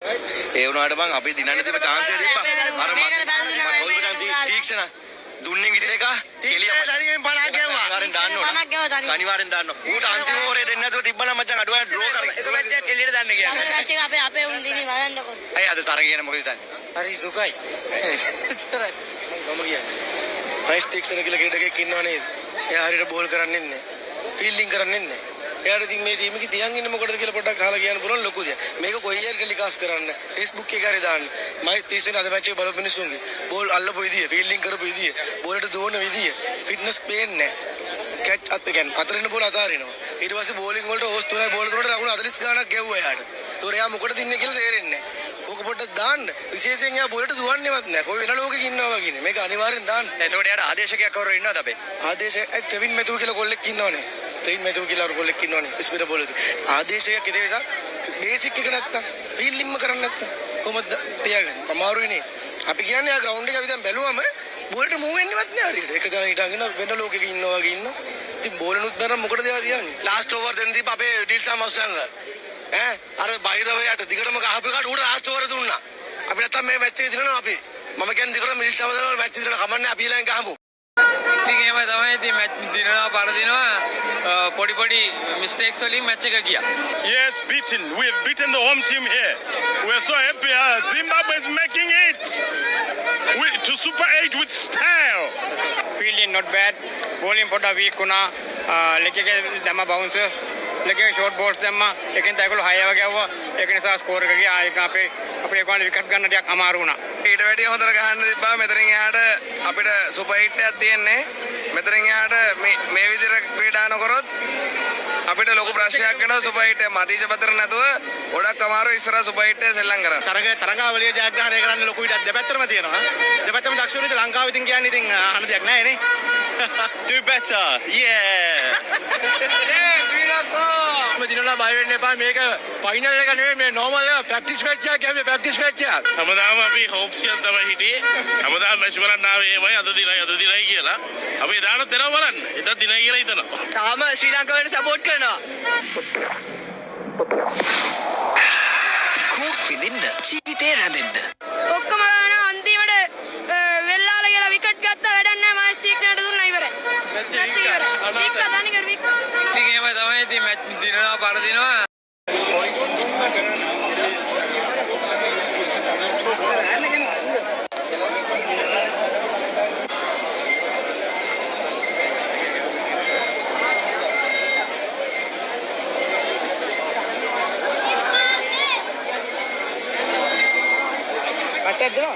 ඒ වුණාට මං අපි දිනන්න තිබ්බ chance එක තිබ්බා. අර මම තීක්ෂණ දුන්නේ විදිහ එක කෙලියම තනියෙන් 50ක් ගෙවුවා. අනිවාර්යෙන් දාන්න. ඌට අන්තිම ඕරේ දෙන්න නැතුව තිබ්බනම් මචං අඩුවයි ඩ්‍රෝ කරලා. එක මැච් එකක් එළියට දාන්න කියන්නේ. මැච් එක අපේ උන් දිනේ බලන්නකො. අය අද තරග කියන මොකද හිතන්නේ? හරි දුකයි. එච්චරයි. මම කියන්නේ. හයිස් තීක්ෂණ කියලා ක්‍රීඩකෙක් ඉන්නව නේද? එයා හරියට බෝල් කරන්නේ නැහැ. ෆීල්ඩින් කරන්නේ නැහැ. එයාට ඉතින් මේ ටීම් එකේ තියන් ඉන්න මොකටද කියලා පොඩ්ඩක් අහලා කියන්න පුළුවන් ලොකු දෙයක්. මේක කොයි හරි ටෙලිකාස්ට් කරන්න. Facebook එකේ හරි දාන්න. මයි තීක්ෂණ අද මැච් එක බලපු මිනිස්සුන්ගේ බෝල් අල්ලපු විදිය, ෆීල්ඩින් කරපු විදිය, බෝලට දුවන විදිය, ෆිට්නස් පේන්නේ නැහැ. කැච් අත් කියන්නේ අතරින් බෝල අතාරිනවා. ඊට පස්සේ බෝලින් වලට ඕස් 3යි බෝල් තුනට ලකුණු 40 ගාණක් ගැව්වා එයාට. ඒතොර එයා මොකටද ඉන්නේ කියලා තේරෙන්නේ නැහැ. ඕක පොඩ්ඩක් දාන්න. විශේෂයෙන් එයා බෝලට දුවන්නේවත් නැහැ. කොයි වෙන ලෝකෙක ඉන්නවා වගේ. මේක අනිවාර්යෙන් දාන්න. එතකොට එයාට ආදේශකයක් කවුරු ඉන්නවද අපේ? ආදේශය ටෙවින් මෙතුව කියලා කොල්ලෙක් ඉන්නවනේ. ටෙවින් මෙතුව කියලා කොල්ලෙක් ඉන්නවනේ. Speed bowler. ආදේශයක් ඉතින් නිසා බේසික් එක නැත්තම් ෆීල්ඩින්ම කරන්නේ නැත්තම් කොහොමද තියාගන්නේ? අමාරුයිනේ. අපි කියන්නේ ආ ග්‍රවුන්ඩ් එක අපි දැන් බැලුවම බෝලට මූව් වෙන්නේවත් නෑ හරියට. එක තැන හිටගෙන වෙන ලෝකෙක ඉන්නවා වගේ ඉන්නවා. ඉතින් බෝලනුත් බැලුවම මොකටද ඒවා තියන්නේ? ලාස්ට් ඕවර් දෙන්න දීප අපේ ඩීල්සා මස්සංග අර බයිරවයට දිගටම ගහපු එකට උඩ ලාස්ට් ඕවර් දුන්නා. අපි නැත්තම් මේ මැච් එක දිනනවා අපි. මම කියන්නේ දිගටම ඩීල්සා මස්සංග මැච් දිනන කමන්නේ අපි ඊළඟ ගහමු. ඉතින් එහෙම තමයි ඉතින් මැච් දිනනවා පරදිනවා පොඩි මිස්ටේක්ස් වලින් මැච් එක ගියා. Yes, beaten. We have beaten the home team here. We are so happy. Zimbabwe is making it to Super 8 with style. Fielding not bad. Bowling පොඩ්ඩක් weak වුණා. leg එකේ දැම්ම bouncers. leg එකේ short balls දැම්ම. ඒකෙන් තේගොල්ලෝ high එක ගැව්වා. ඒක නිසා score එක ගියා. ඒක අපේ ගාන විකට් ගන්න ටිකක් අමාරු වුණා. ඊට වැඩිය හොඳට ගහන්න තිබ්බා. මෙතනින් එහාට අපිට සුපර් හිට් එකක් තියෙන්නේ. මෙතනින් එහාට මේ විදිහට ක්‍රීඩා නොකරොත් අපිට ලොකු ප්‍රශ්නයක් වෙනවා සුපර් හිට් එක මදීජ පතර නැතුව ගොඩක් අමාරු ඉස්සර සුපර් හිට් එක සෙල්ලම් කරා. තරගාවලිය ජයග්‍රහණය කරන්න ලොකු ඉඩක් දෙපැත්තටම තියෙනවා. දෙපැත්තම දක්ෂ වෙන ලංකාව ඉතින් කියන්නේ ඉතින් අහන්න දෙයක් නැහැ නේ. Do better. Yeah. ශ්‍රී ලංකාව දිනලා බය වෙන්න එපා. මේක ෆයිනල් එක නෙවෙයි මේ normal එක ප්‍රැක්ටිස් මැච් එකක් කියන්නේ ප්‍රැක්ටිස් මැච් එකක්. හැමදාම අපි හොප්ස් එක තමයි හිටියේ. හැමදාම මැච් බලන්න ආවේ එමය අද දිනයි කියලා. අපි දාන තේරව බලන්න. එදා දිනයි කියලා හිතනවා. තාම ශ්‍රී ලංකාවට සපෝට් කරනවා. කෝක් විඳින්න ජීවිතේ රැඳෙන්න. ඔක්කොම ගාන අන්තිමට වෙල්ලාල කියලා විකට් ගත්තා වැඩක් නැහැ. මාස් තීක්ෂණයට දුන්නා ඉවරයි. මැච් එක ඉවරයි. වික්ක තනිකර වික්ක. ඉතින් එහෙම තමයි ඉතින් මැච් දිනනවා පරදිනවා. කට්ටක් දෙනවා.